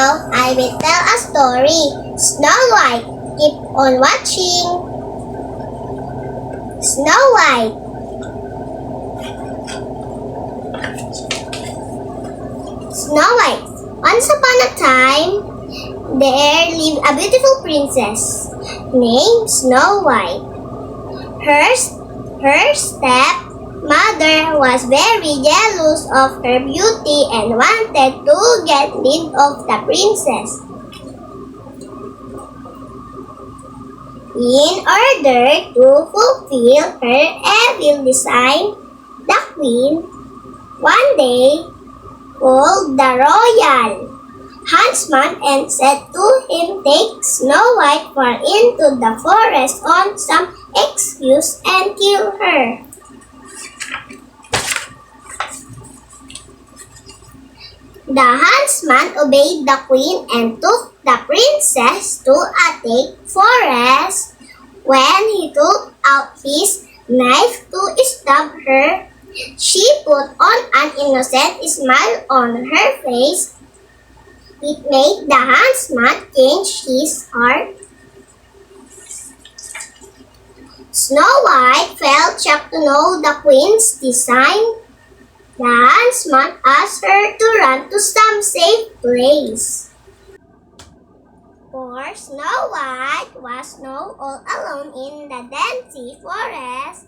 Tomorrow, I will tell a story. Snow White, keep on watching. Snow White. Snow White. Once upon a time, there lived a beautiful princess named Snow White. Her stepmother was very jealous of her beauty and wanted to get rid of the princess. In order to fulfill her evil design, the queen one day called the royal huntsman and said to him, "Take Snow White far into the forest on some excuse and kill her." The huntsman obeyed the queen and took the princess to a thick forest. When he took out his knife to stab her, she put on an innocent smile on her face. It made the huntsman change his heart. Snow White felt shocked to know the queen's design. The huntsman asked her to run to some safe place. For Snow White was now all alone in the dense forest.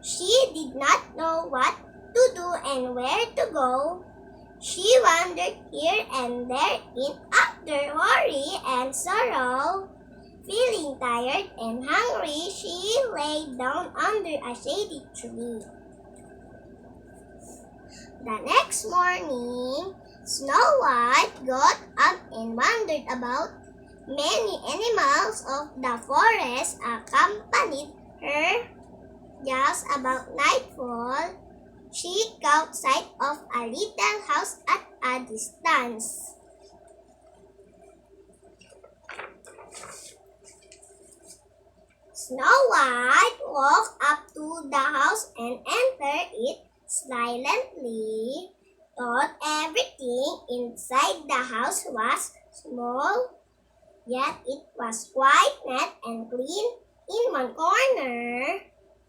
She did not know what to do and where to go. She wandered here and there in utter worry and sorrow. Feeling tired and hungry, she lay down under a shady tree. The next morning, Snow White got up and wandered about. Many animals of the forest accompanied her. Just about nightfall, she caught sight of a little house at a distance. Snow White walked up to the house and entered it silently. Thought everything inside the house was small, yet it was quite neat and clean. In one corner,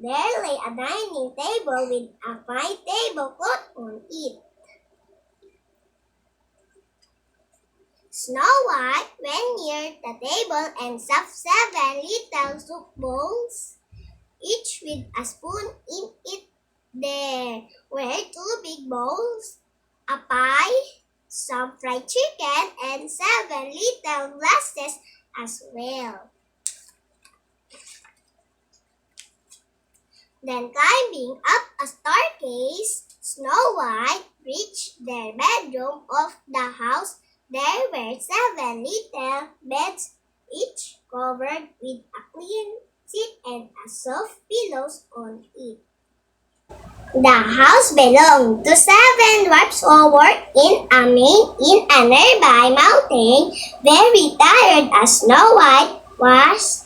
there lay a dining table with a fine tablecloth on it. Snow White went near the table and served 7 little soup bowls, each with a spoon in it. There were 2 big bowls, a pie, some fried chicken, and 7 little glasses as well. Then climbing up a staircase, Snow White reached the bedroom of the house. There were 7 little beds, each covered with a clean sheet and a soft pillows on it. The house belonged to 7 dwarfs who worked in a mine in a nearby mountain. Very tired as Snow White was,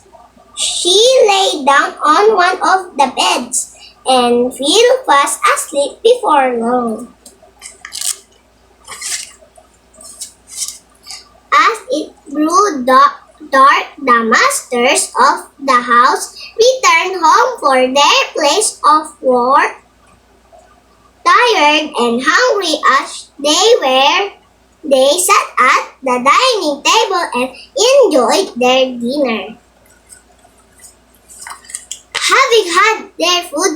she lay down on one of the beds and fell fast asleep before long. As it grew dark, the masters of the house returned home for their place of work. Tired and hungry as they were, they sat at the dining table and enjoyed their dinner. Having had their food,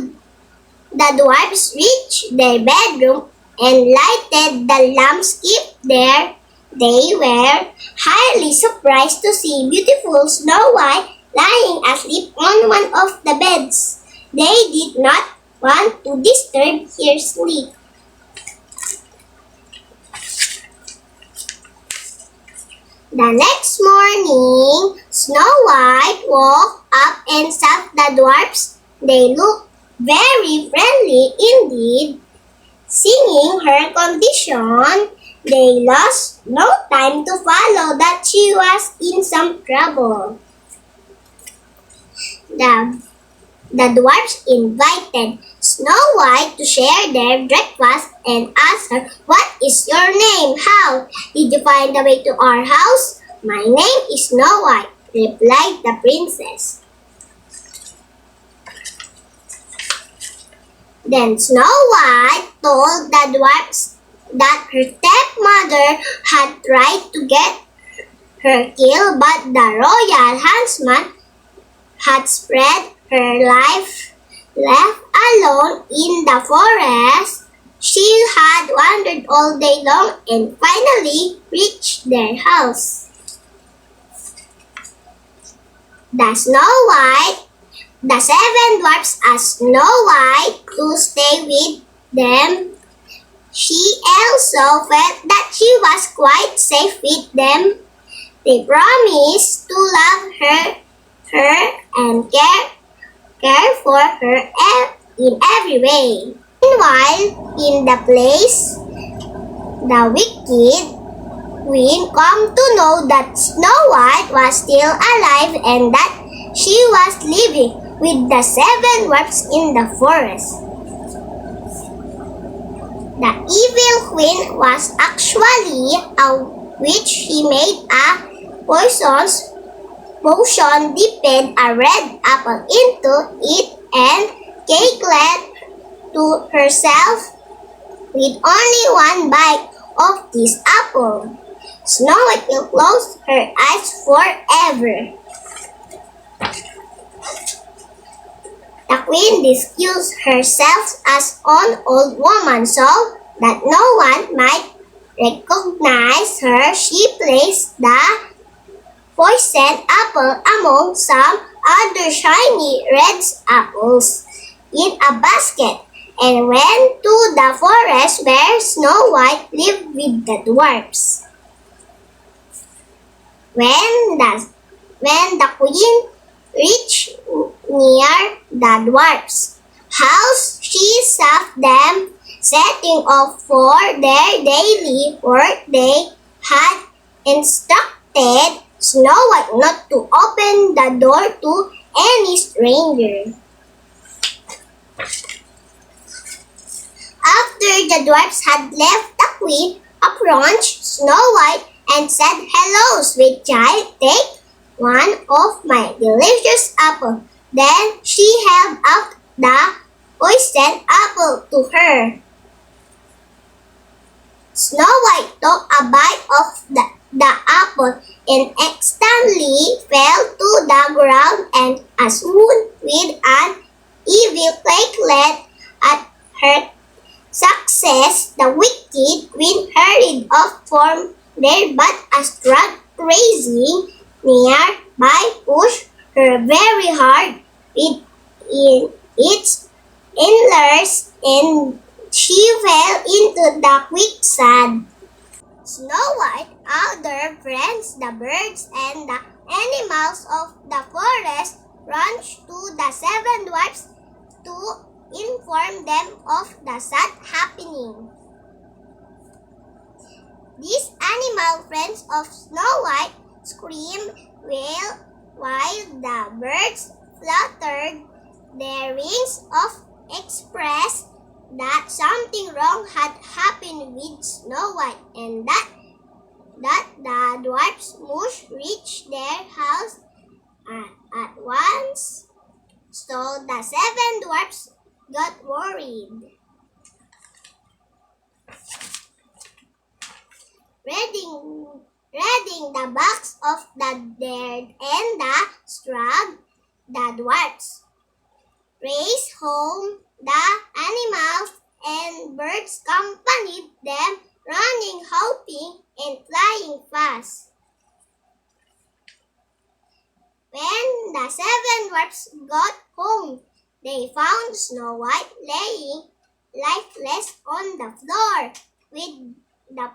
the dwarfs reached their bedroom and lighted the lamps kept there. They were highly surprised to see beautiful Snow White lying asleep on one of the beds. They did not want to disturb her sleep. The next morning, Snow White woke up and saw the dwarfs. They looked very friendly indeed. Seeing her condition, they lost no time to follow that she was in some trouble. The dwarfs invited Snow White to share their breakfast and asked her, "What is your name? How did you find the way to our house?" "My name is Snow White," replied the princess. Then Snow White told the dwarfs that her stepmother had tried to get her killed, but the royal huntsman had spread her life. Left alone in the forest, she had wandered all day long and finally reached their house. The seven dwarfs asked Snow White to stay with them. She also felt that she was quite safe with them. They promised to love her and care for her in every way. Meanwhile, in the place, the wicked queen came to know that Snow White was still alive and that she was living with the seven dwarfs in the forest. The evil queen was actually a witch. She made a potion, dipped a red apple into it, and caked to herself with only one bite of this apple. Snow White will close her eyes forever. The queen disguised herself as an old woman so that no one might recognize her. She placed the poisoned apple among some other shiny red apples in a basket and went to the forest where Snow White lived with the dwarfs. When the queen reached near the dwarfs' house, she saw them setting off for their daily work. They had instructed Snow White not to open the door to any stranger. After the dwarfs had left, the queen approached Snow White and said, "Hello, sweet child, take one of my delicious apples." Then she held out the poisoned apple to her. Snow White took a bite of the apple and instantly fell to the ground, and as soon with an evil cackle at her success, the wicked queen hurried off from there, but a struck crazy nearby pushed her very hard with its antlers, and she fell into the quicksand. Snow White, other friends, the birds, and the animals of the forest rushed to the seven dwarfs to inform them of the sad happening. These animal friends of Snow White screamed while the birds fluttered their wings of express that something wrong had happened with Snow White and that the dwarfs must reach their house at once. So the seven dwarfs got worried. Reading the box of the dead and the strug, the dwarfs raced home. The animals and birds accompanied them, running, hopping, and flying fast. When the seven dwarfs got home, they found Snow White laying lifeless on the floor with the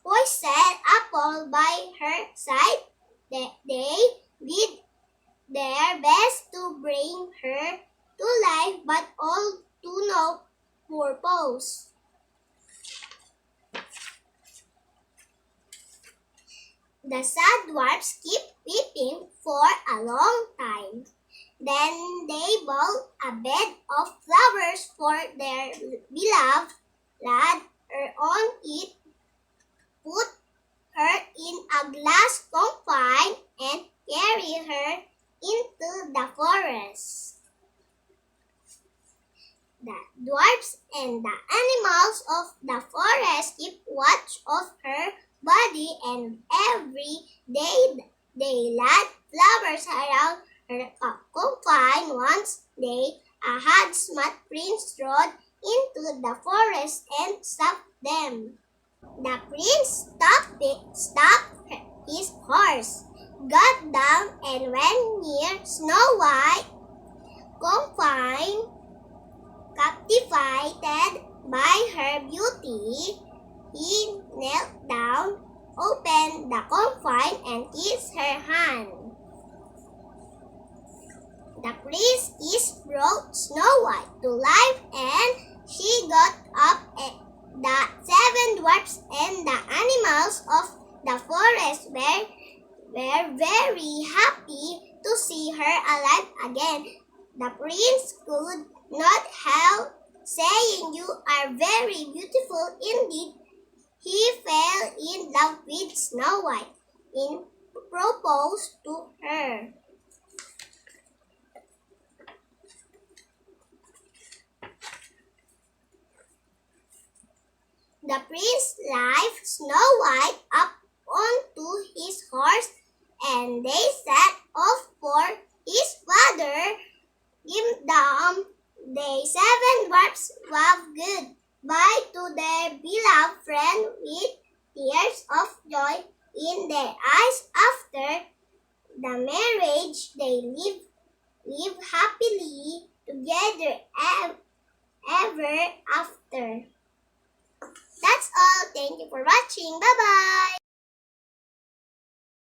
poisoned apple by her side. They did their best to bring her to life, but all to no purpose. The sad dwarfs kept weeping for a long time. Then they built a bed of flowers for their beloved lad on it, put her in a glass confine, and carry her into the forest. The dwarfs and the animals of the forest keep watch of her body, and every day they laid flowers around her confine. Once day, a handsome prince rode into the forest and stopped them. The prince stopped his horse, got down, and went near Snow White, confine. Captivated by her beauty, he knelt down, opened the confine, and kissed her hand. The prince brought Snow White to life, and she got up. The seven dwarfs and the animals of the forest were very happy to see her alive again. The prince could not help saying, "You are very beautiful indeed." He fell in love with Snow White and proposed to her. The prince lifted Snow White up onto his horse, and they set off for his father, kingdom. The seven dwarfs waved goodbye to their beloved friend with tears of joy in their eyes. After the marriage, they live happily together ever after. That's all. Thank you for watching. Bye-bye.